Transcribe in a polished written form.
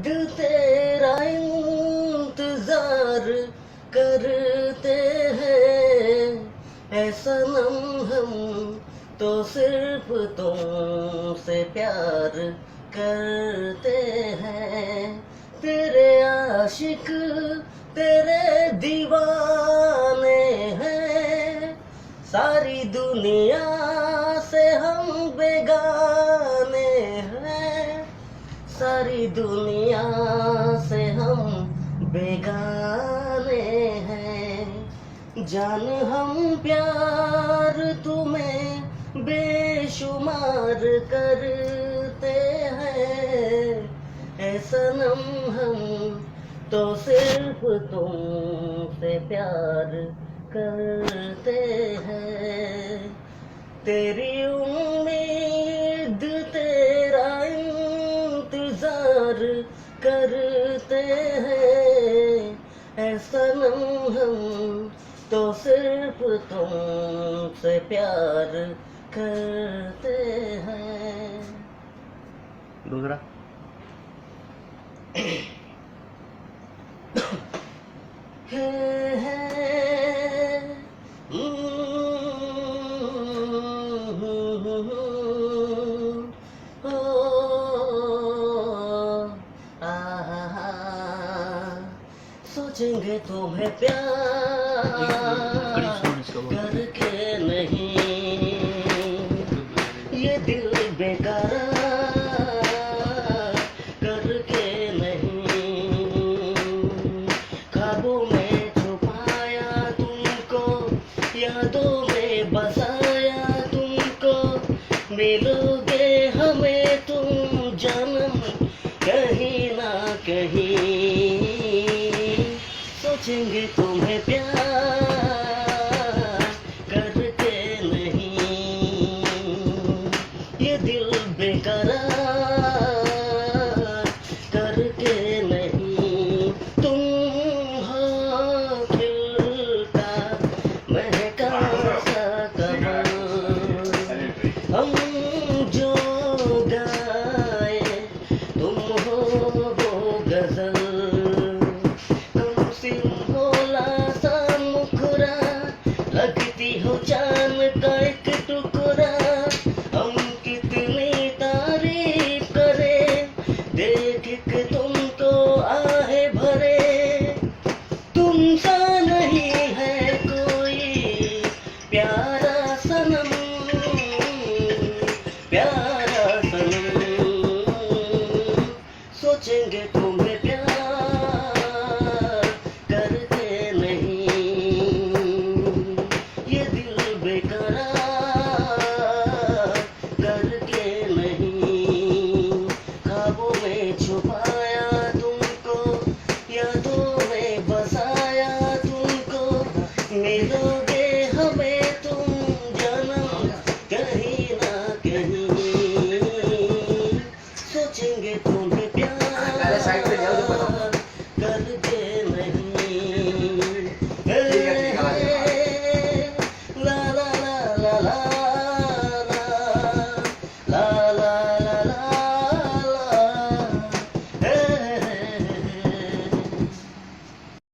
दिल तेरा इंतजार करते हैं, ऐ सनम हम तो सिर्फ तुमसे प्यार करते हैं। तेरे आशिक तेरे दीवाने हैं, सारी दुनिया से हम बेगाने हैं, सारी दुनिया से हम बेगाने हैं। जान हम प्यार तुम्हें बेशुमार करते हैं, ऐ सनम हम तो सिर्फ तुमसे प्यार करते हैं। तेरी उम्मीद तेरा इंतजार करते हैं, ऐ सनम हम तो सिर्फ तुमसे प्यार करते हैं। दूसरा सोचेंगे तुम्हें प्यार करके नहीं, ये दिल बेकरार करके नहीं। ख्वाबों में छुपाया तुमको, यादों में बसाया तुमको, मिलोगे हमें तुम जन्म कहीं ना कहीं। सोचेंगे तुम्हें प्यार करके नहीं, ये दिल बेकरार करके नहीं। तुम हो खिलता महका सा कमल, हम जो गाए तुम हो वो गजल। लगती हो चांद का एक टुकड़ा, हम कितनी तारीफ करें, देख के तुम तो आहे भरे। तुम सा नहीं है कोई प्यारा सनम, प्यारा सनम। सोचेंगे तुम्हें प्यार